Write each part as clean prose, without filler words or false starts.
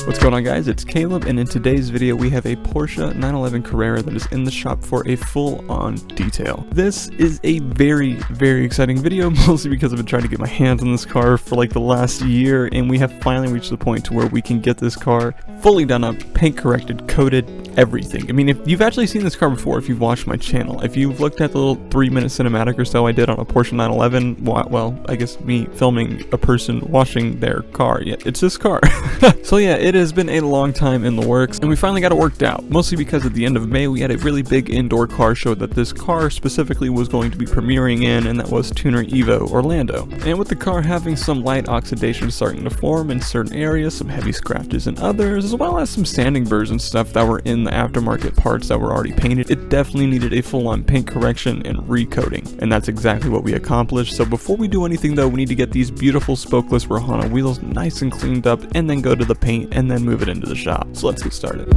What's going on, guys? It's Caleb, and in today's video we have a Porsche 911 Carrera that is in the shop for a full-on detail. This is a very exciting video, mostly because I've been trying to get my hands on this car for like the last year, and we have finally reached the point to where we can get this car fully done up, paint corrected, coated, everything. I mean, if you've actually seen this car before, if you've watched my channel, if you've looked at the little 3-minute cinematic or so I did on a Porsche 911, well, I guess me filming a person washing their car, yeah, it's this car. So yeah, it has been a long time in the works, and we finally got it worked out, mostly because at the end of May we had a really big indoor car show that this car specifically was going to be premiering in, and that was TunerEvo Orlando. And with the car having some light oxidation starting to form in certain areas, some heavy scratches in others, as well as some sanding burrs and stuff that were in the aftermarket parts that were already painted, it definitely needed a full-on paint correction and recoating, and that's exactly what we accomplished. So before we do anything though, we need to get these beautiful spokeless Rahana wheels nice and cleaned up, and then go to the paint and then move it into the shop. So let's get started.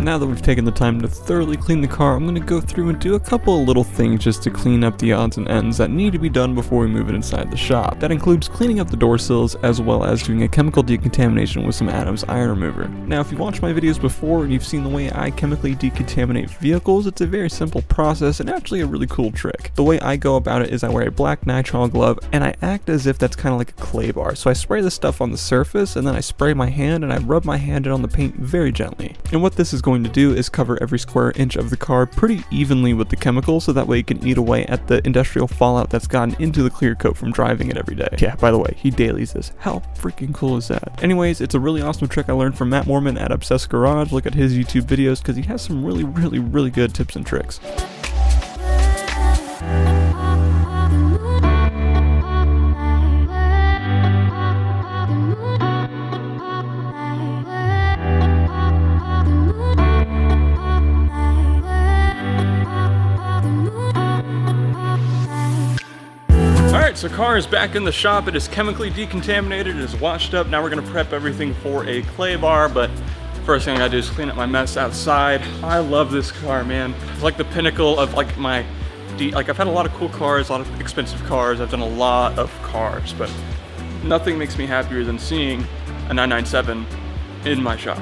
Now that we've taken the time to thoroughly clean the car, I'm going to go through and do a couple of little things just to clean up the odds and ends that need to be done before we move it inside the shop. That includes cleaning up the door sills as well as doing a chemical decontamination with some Adam's iron remover. Now if you've watched my videos before and you've seen the way I chemically decontaminate vehicles, it's a very simple process and actually a really cool trick. The way I go about it is I wear a black nitrile glove and I act as if that's kind of like a clay bar. So I spray this stuff on the surface and then I spray my hand and I rub my hand in on the paint very gently. And what this is going to do is cover every square inch of the car pretty evenly with the chemical, so that way it can eat away at the industrial fallout that's gotten into the clear coat from driving it every day. Yeah, by the way, he dailies this. How freaking cool is that? Anyways, it's a really awesome trick I learned from Matt Mormon at Obsessed Garage. Look at his YouTube videos because he has some really good tips and tricks. So car is back in the shop. It is chemically decontaminated, it is washed up. Now we're gonna prep everything for a clay bar, but first thing I gotta do is clean up my mess outside. I love this car, man. It's like the pinnacle of like my, I've had a lot of cool cars, a lot of expensive cars. I've done a lot of cars, but nothing makes me happier than seeing a 997 in my shop.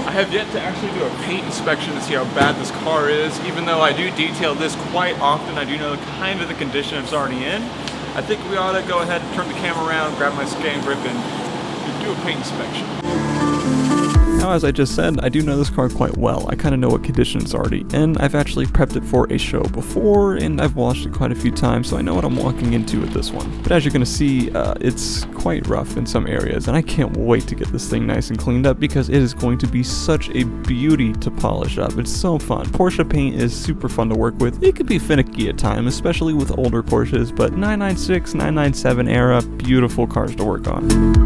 I have yet to actually do a paint inspection to see how bad this car is. Even though I do detail this quite often, I do know kind of the condition it's already in. I think we ought to go ahead and turn the camera around, grab my scan grip, and do a paint inspection. Now, as I just said, I do know this car quite well. I kind of know what condition it's already in. I've actually prepped it for a show before, and I've washed it quite a few times, so I know what I'm walking into with this one. But as you're going to see, it's quite rough in some areas, and I can't wait to get this thing nice and cleaned up because it is going to be such a beauty to polish up. It's so fun. Porsche paint is super fun to work with. It could be finicky at times, especially with older Porsches, but 996, 997 era, beautiful cars to work on.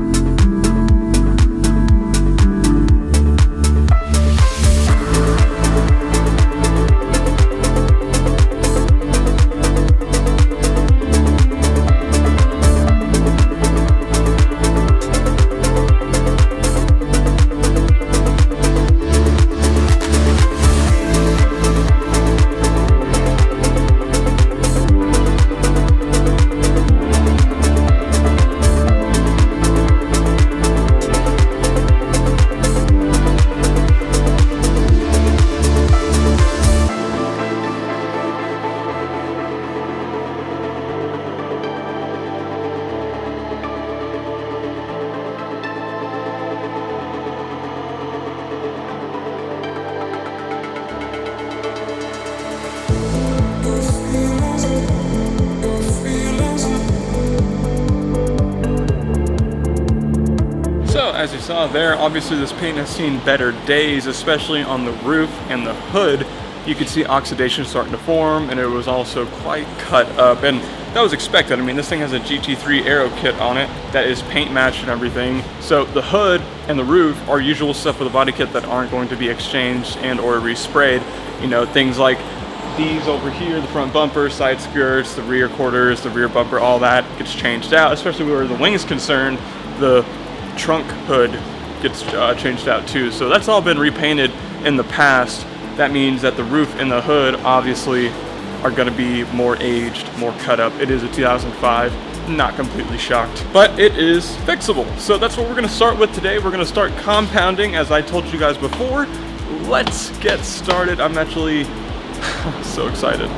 as you saw there, obviously this paint has seen better days, especially on the roof and the hood. You could see oxidation starting to form, and it was also quite cut up, and that was expected. I mean, this thing has a GT3 aero kit on it that is paint matched and everything. So the hood and the roof are usual stuff with a body kit that aren't going to be exchanged and or resprayed. You know, things like these over here, the front bumper, side skirts, the rear quarters, the rear bumper, all that gets changed out, especially where the wing is concerned. The trunk hood gets changed out too. So that's all been repainted in the past. That means that the roof and the hood obviously are going to be more aged, more cut up. It is a 2005, not completely shocked, but it is fixable. So that's what we're going to start with today. We're going to start compounding, as I told you guys before. Let's get started. I'm actually so excited.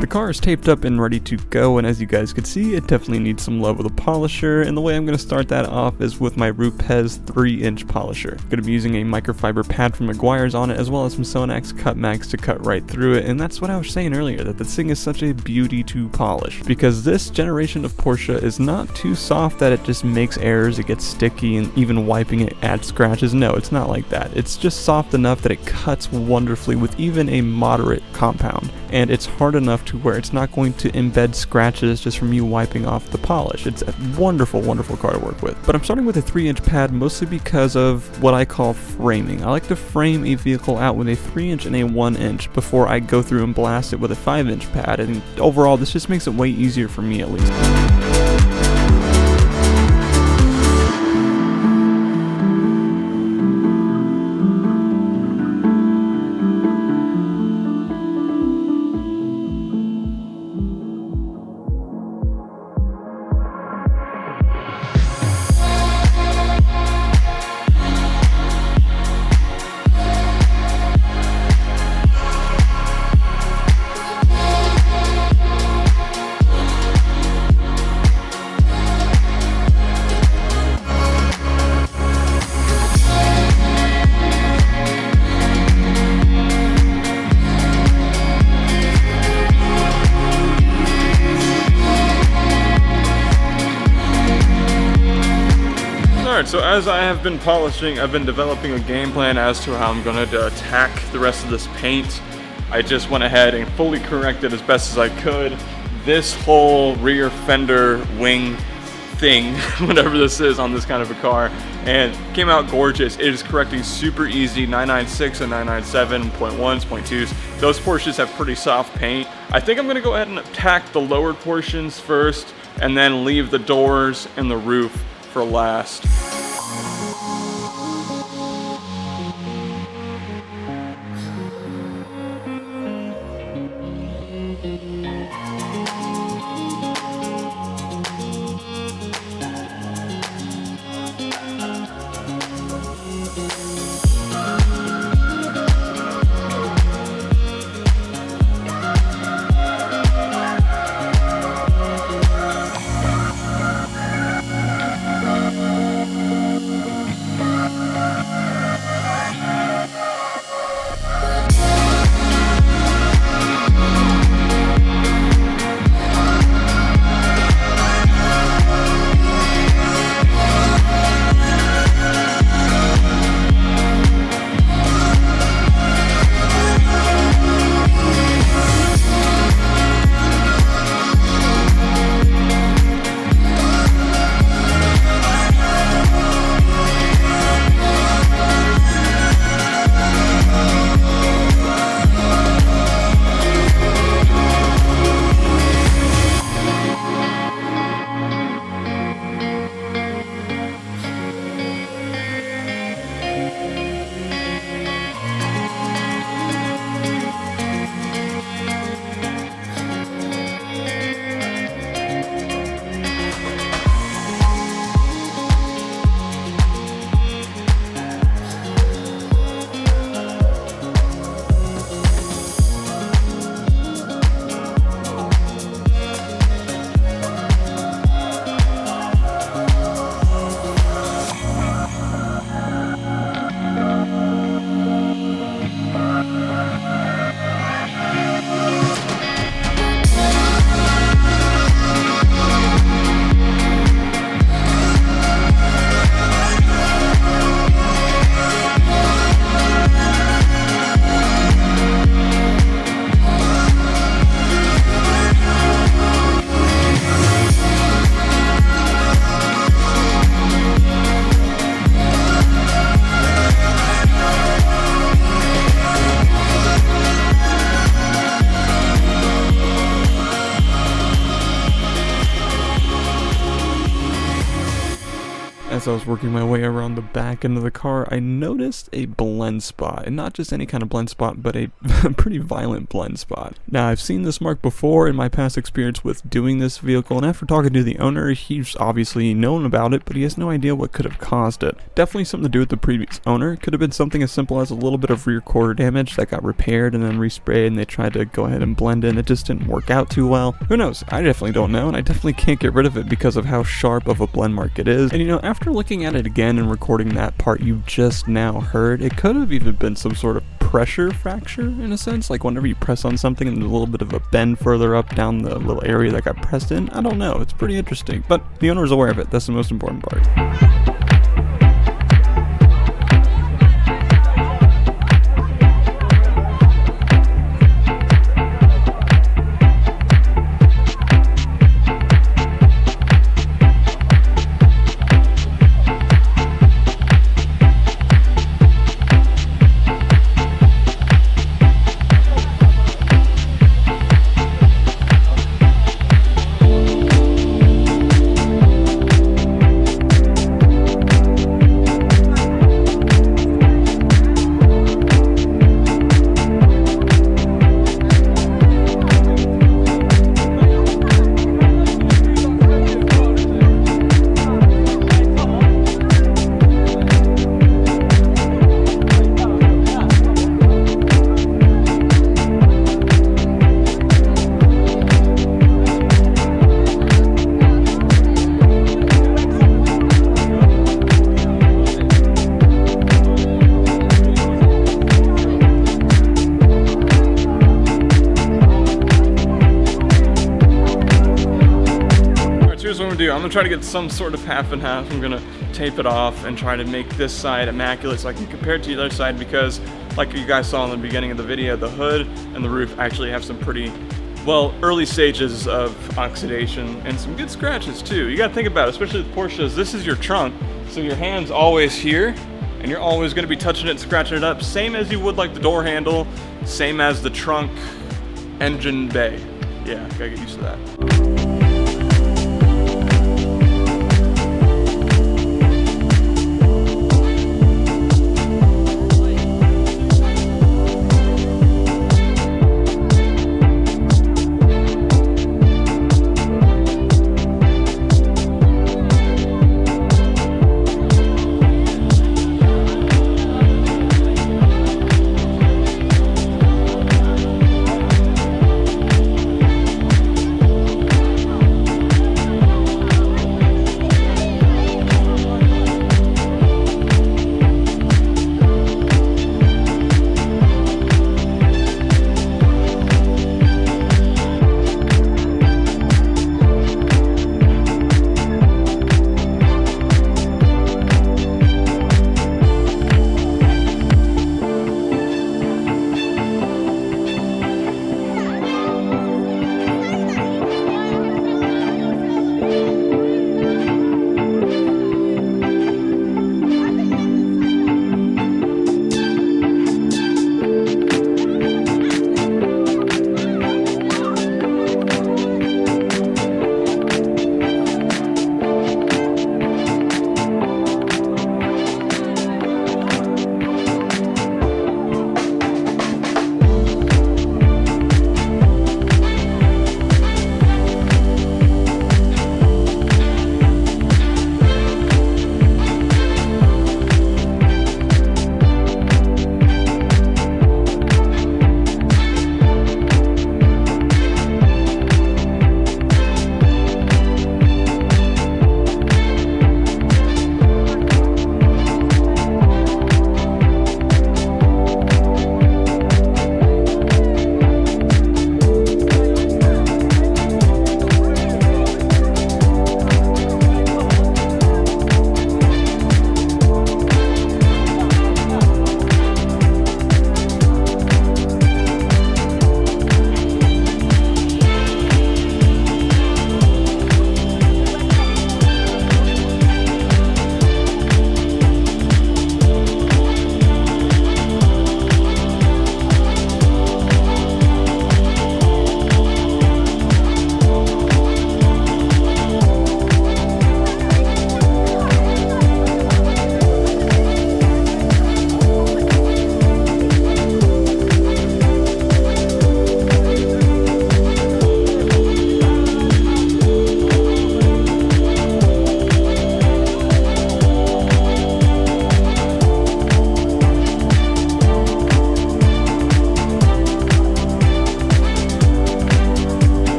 The car is taped up and ready to go, and as you guys can see, it definitely needs some love with a polisher, and the way I'm going to start that off is with my Rupes 3-inch polisher. I'm going to be using a microfiber pad from Meguiar's on it, as well as some Sonax cut mags to cut right through it, and that's what I was saying earlier, that this thing is such a beauty to polish, because this generation of Porsche is not too soft that it just makes errors, it gets sticky, and even wiping it adds scratches. No, it's not like that. It's just soft enough that it cuts wonderfully with even a moderate compound, and it's hard enough to where it's not going to embed scratches just from you wiping off the polish. It's a wonderful, wonderful car to work with. But I'm starting with a 3-inch pad mostly because of what I call framing. I like to frame a vehicle out with a 3-inch and a 1-inch before I go through and blast it with a 5-inch pad, and overall this just makes it way easier for me at least. Alright, so as I have been polishing, I've been developing a game plan as to how I'm going to attack the rest of this paint. I just went ahead and fully corrected as best as I could this whole rear fender wing thing, whatever this is on this kind of a car, and came out gorgeous. It is correcting super easy. 996 and 997, 0.1s, 0.2s. Those Porsches have pretty soft paint. I think I'm going to go ahead and attack the lowered portions first, and then leave the doors and the roof for last. as I was working my way around the back end of the car, I noticed a blend spot, and not just any kind of blend spot, but a pretty violent blend spot. Now, I've seen this mark before in my past experience with doing this vehicle, and after talking to the owner, he's obviously known about it, but he has no idea what could have caused it. Definitely something to do with the previous owner. It could have been something as simple as a little bit of rear quarter damage that got repaired and then resprayed, and they tried to go ahead and blend in. It just didn't work out too well. Who knows? I definitely don't know, and I definitely can't get rid of it because of how sharp of a blend mark it is. And you know, after looking at it again and recording that part you just now heard, it could have even been some sort of pressure fracture in a sense, like whenever you press on something and there's a little bit of a bend further up down the little area that got pressed in. I don't know, it's pretty interesting, but the owner is aware of it. That's the most important part. I'm gonna try to get some sort of half and half. I'm gonna tape it off and try to make this side immaculate so I can compare it to the other side, because like you guys saw in the beginning of the video, the hood and the roof actually have some pretty, well, early stages of oxidation and some good scratches too. You gotta think about it, especially with Porsches, this is your trunk, so your hand's always here and you're always gonna be touching it and scratching it up, same as you would like the door handle, same as the trunk engine bay. Yeah, gotta get used to that.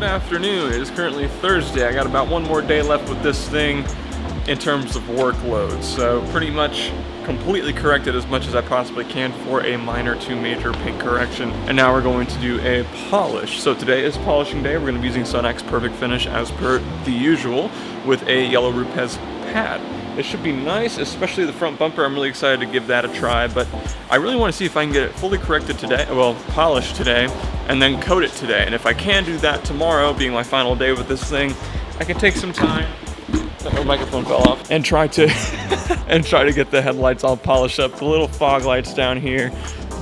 Afternoon. It is currently Thursday. I got about one more day left with this thing in terms of workload, so pretty much completely corrected as much as I possibly can for a minor to major paint correction. And now we're going to do a polish. So today is polishing day. We're going to be using Sun X Perfect Finish as per the usual with a yellow Rupes pad. It should be nice, especially the front bumper. I'm really excited to give that a try, but I really want to see if I can get it fully corrected today, well, polished today, and then coat it today. And if I can do that tomorrow, being my final day with this thing, I can take some time, my microphone fell off, and try to get the headlights all polished up. The little fog lights down here,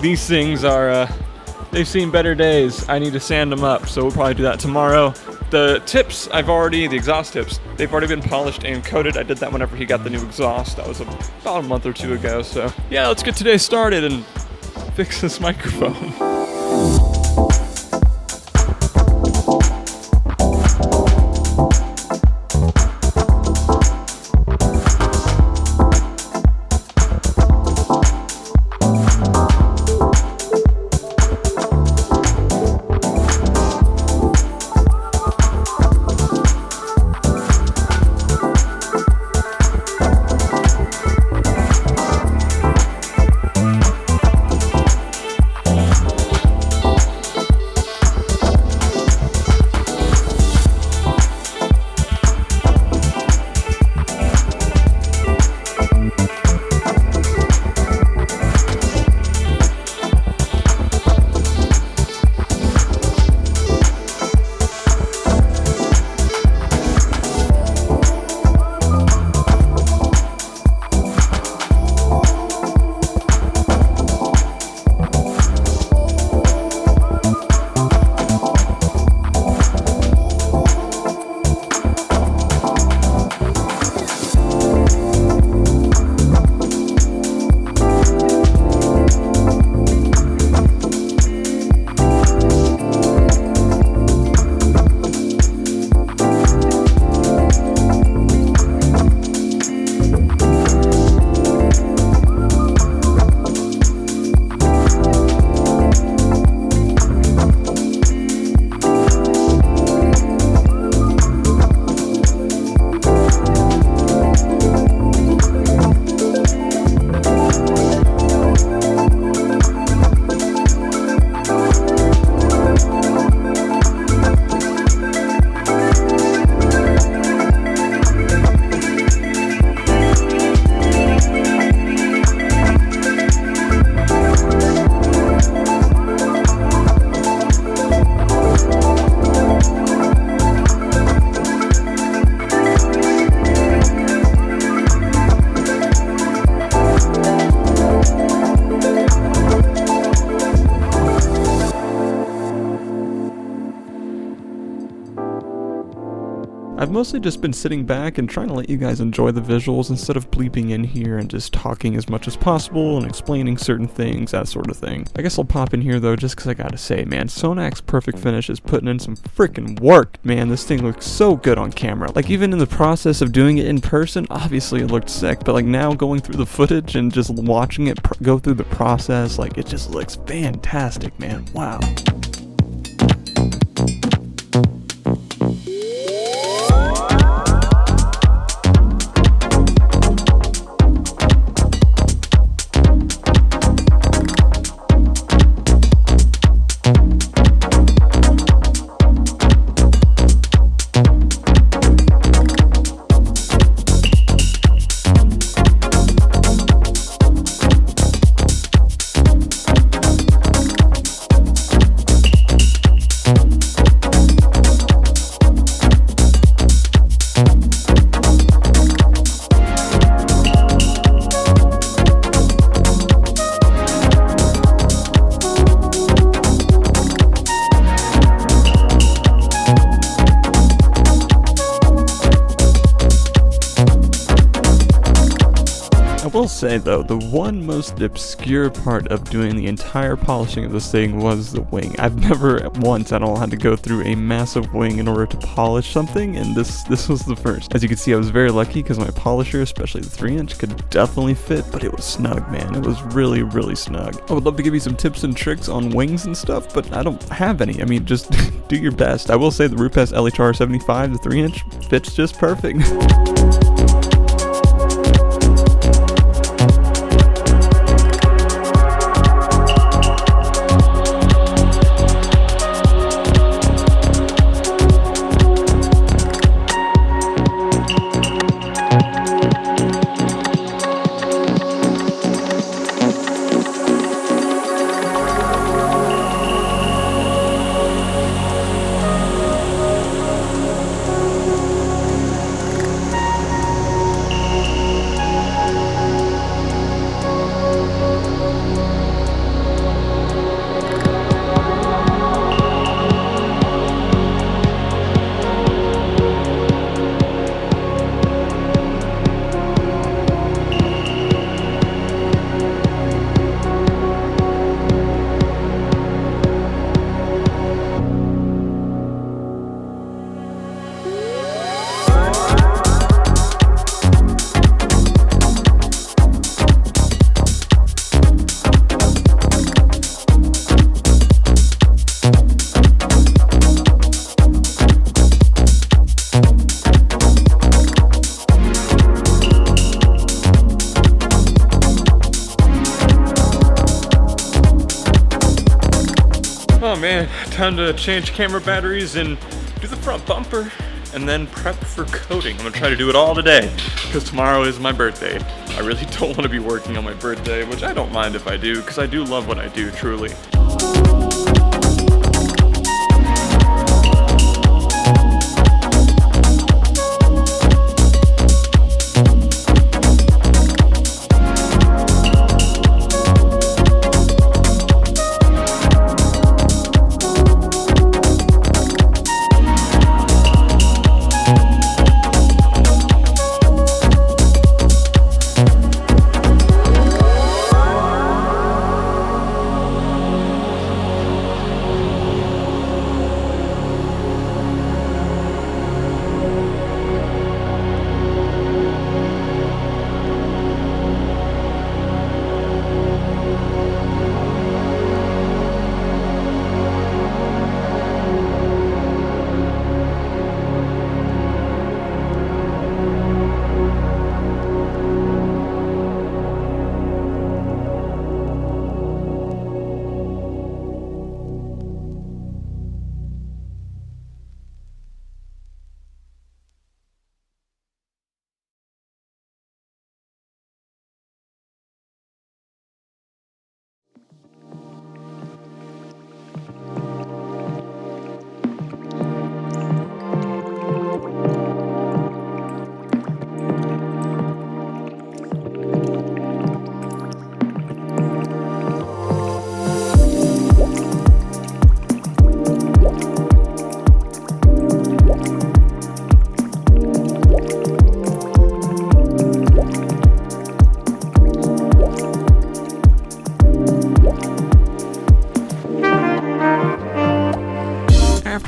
these things are, they've seen better days. I need to sand them up, so we'll probably do that tomorrow. The tips, the exhaust tips, they've already been polished and coated. I did that whenever he got the new exhaust. That was about a month or two ago. So yeah, let's get today started and fix this microphone. I've mostly just been sitting back and trying to let you guys enjoy the visuals instead of bleeping in here and just talking as much as possible and explaining certain things, that sort of thing. I guess I'll pop in here though just because I gotta say, man, Sonac's Perfect Finish is putting in some freaking work, man. This thing looks so good on camera. Like, even in the process of doing it in person, obviously it looked sick, but like now going through the footage and just watching it go through the process, like, it just looks fantastic, man. Wow. I will say though, the one most obscure part of doing the entire polishing of this thing was the wing. I've never once at all had to go through a massive wing in order to polish something, and this was the first. As you can see, I was very lucky because my polisher, especially the 3-inch, could definitely fit, but it was snug, man. It was really, really snug. I would love to give you some tips and tricks on wings and stuff, but I don't have any. I mean, just do your best. I will say the Rupes LHR 75, the 3-inch, fits just perfect. Oh man, time to change camera batteries and do the front bumper and then prep for coating. I'm gonna try to do it all today because tomorrow is my birthday. I really don't want to be working on my birthday, which I don't mind if I do because I do love what I do, truly.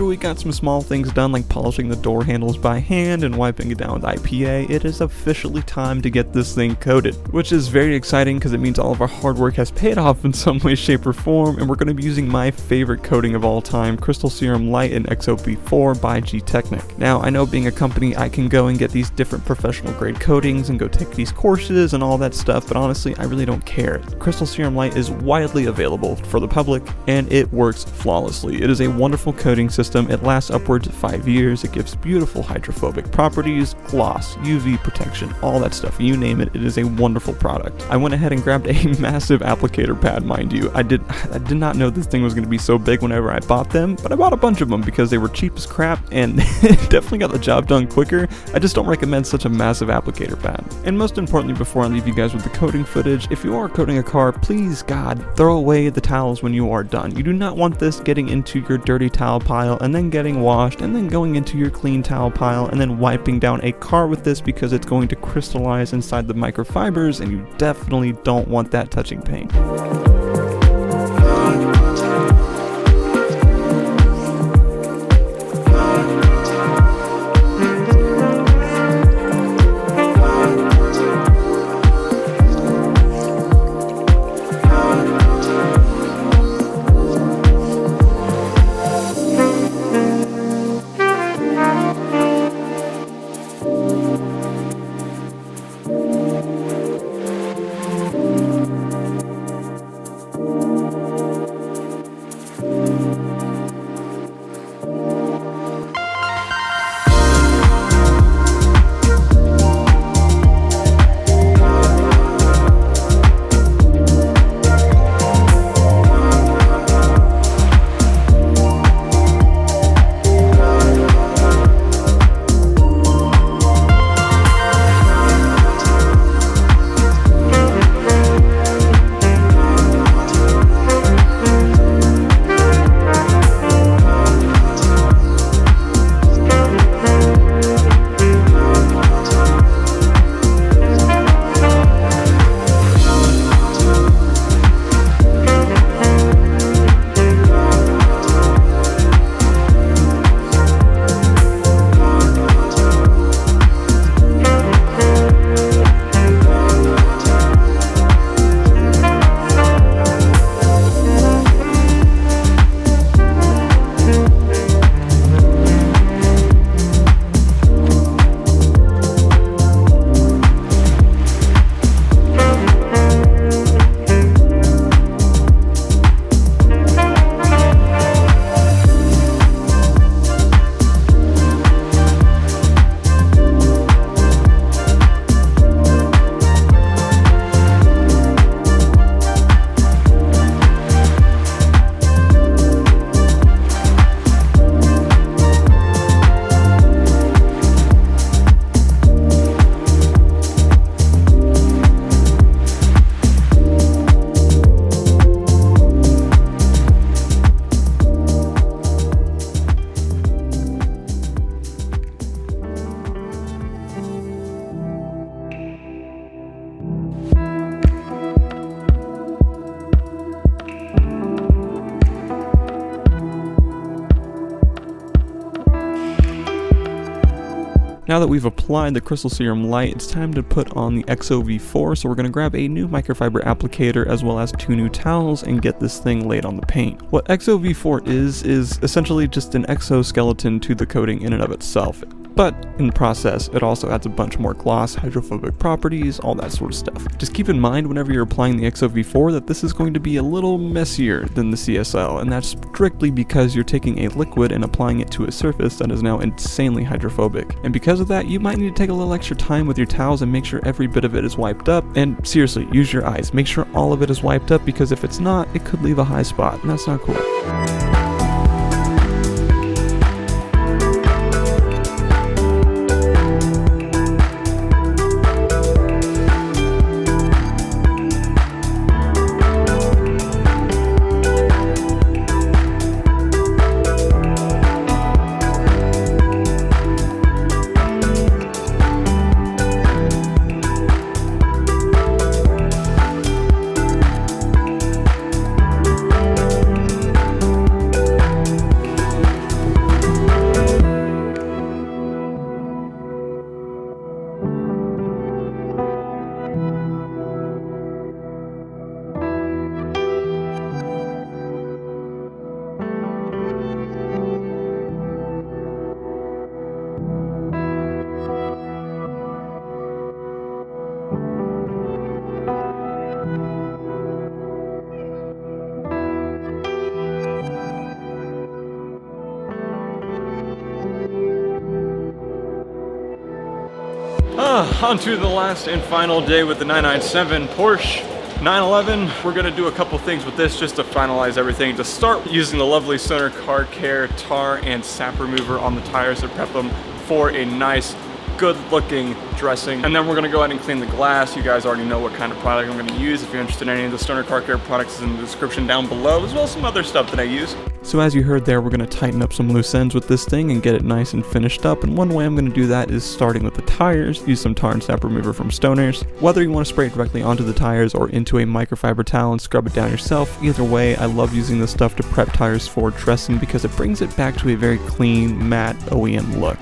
after we got some small things done like polishing the door handles by hand and wiping it down with IPA, it is officially time to get this thing coated, which is very exciting because it means all of our hard work has paid off in some way, shape, or form, and we're going to be using my favorite coating of all time, Crystal Serum Light in XOV4 by G-Technic. Now, I know being a company, I can go and get these different professional grade coatings and go take these courses and all that stuff, but honestly, I really don't care. Crystal Serum Light is widely available for the public, and it works flawlessly. It is a wonderful coating system. It lasts upwards of 5 years. It gives beautiful hydrophobic properties, gloss, UV protection, all that stuff. You name it, it is a wonderful product. I went ahead and grabbed a massive applicator pad, mind you. I did not know this thing was going to be so big whenever I bought them, but I bought a bunch of them because they were cheap as crap and it definitely got the job done quicker. I just don't recommend such a massive applicator pad. And most importantly, before I leave you guys with the coating footage, if you are coating a car, please, God, throw away the towels when you are done. You do not want this getting into your dirty towel pile and then getting washed and then going into your clean towel pile and then wiping down a car with this because it's going to crystallize inside the microfibers, and you definitely don't want that touching paint. Now that we've applied the Crystal Serum Light, it's time to put on the XOV4, so we're going to grab a new microfiber applicator as well as 2 new towels and get this thing laid on the paint. What XOV4 is essentially just an exoskeleton to the coating in and of itself. But in the process, it also adds a bunch more gloss, hydrophobic properties, all that sort of stuff. Just keep in mind whenever you're applying the XOV4 that this is going to be a little messier than the CSL, and that's strictly because you're taking a liquid and applying it to a surface that is now insanely hydrophobic. And because of that, you might need to take a little extra time with your towels and make sure every bit of it is wiped up. And seriously, use your eyes. Make sure all of it is wiped up, because if it's not, it could leave a high spot, and that's not cool. On to the last and final day with the 997 Porsche 911. We're gonna do a couple things with this just to finalize everything. To start, using the lovely Stoner Car Care tar and sap remover on the tires to prep them for a nice, good looking dressing. And then we're gonna go ahead and clean the glass. You guys already know what kind of product I'm gonna use. If you're interested in any of the Stoner Car Care products, is in the description down below, as well as some other stuff that I use. So as you heard there, we're gonna tighten up some loose ends with this thing and get it nice and finished up. And one way I'm gonna do that is starting with the tires. Use some tar and sap remover from Stoner's. Whether you wanna spray it directly onto the tires or into a microfiber towel and scrub it down yourself, either way, I love using this stuff to prep tires for dressing because it brings it back to a very clean, matte OEM look.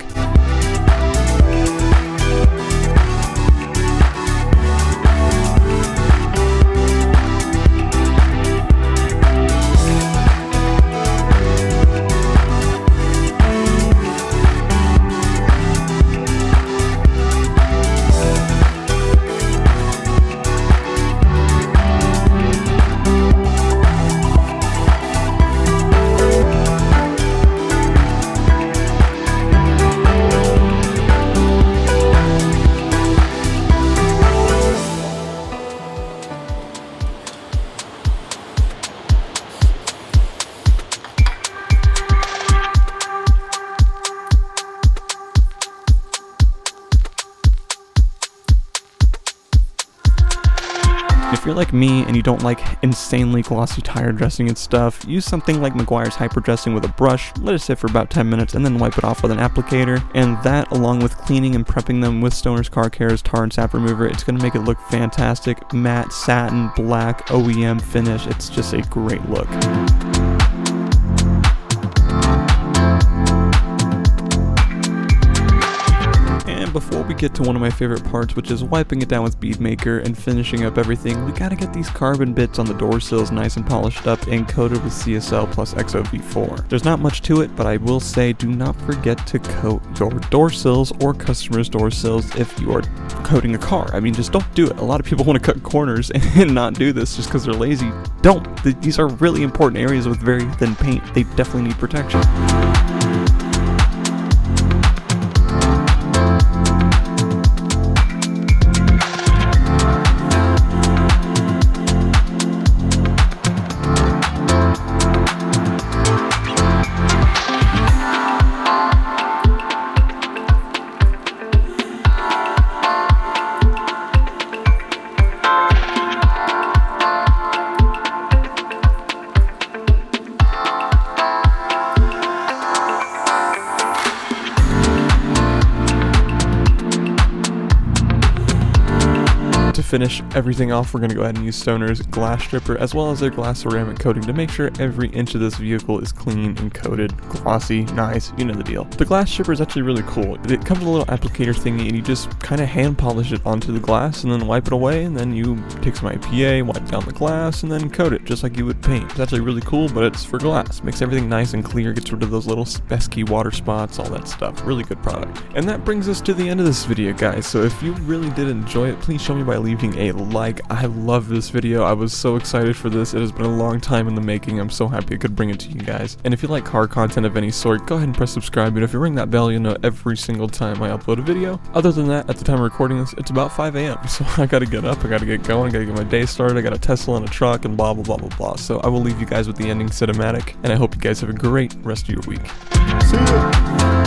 If you're like me and you don't like insanely glossy tire dressing and stuff, use something like Meguiar's Hyper Dressing with a brush, let it sit for about 10 minutes and then wipe it off with an applicator. And that, along with cleaning and prepping them with Stoner's Car Care's tar and sap remover, it's going to make it look fantastic. Matte, satin, black, OEM finish. It's just a great look. Before we get to one of my favorite parts, which is wiping it down with Bead Maker and finishing up everything, we gotta get these carbon bits on the door sills nice and polished up and coated with CSL plus XOV4. There's not much to it, but I will say do not forget to coat your door sills or customers' door sills if you are coating a car. I mean, just don't do it. A lot of people want to cut corners and not do this just because they're lazy. Don't. These are really important areas with very thin paint. They definitely need protection. To finish everything off, we're going to go ahead and use Stoner's glass stripper as well as their glass ceramic coating to make sure every inch of this vehicle is clean and coated, glossy, nice, you know the deal. The glass stripper is actually really cool. It comes with a little applicator thingy and you just kind of hand polish it onto the glass and then wipe it away, and then you take some IPA, wipe down the glass, and then coat it just like you would paint. It's actually really cool, but it's for glass. Makes everything nice and clear, gets rid of those little pesky water spots, all that stuff. Really good product. And that brings us to the end of this video, guys. So if you really did enjoy it, please show me by leaving a like. I love this video. I was so excited for this. It has been a long time in the making. I'm so happy I could bring it to you guys. And if you like car content of any sort, go ahead and press subscribe. And if you ring that bell, you'll know every single time I upload a video. Other than that, at the time of recording this, it's about 5 a.m. So I gotta get up, I gotta get going, I gotta get my day started, I got a Tesla and a truck and blah blah blah blah blah. So I will leave you guys with the ending cinematic, and I hope you guys have a great rest of your week. See ya!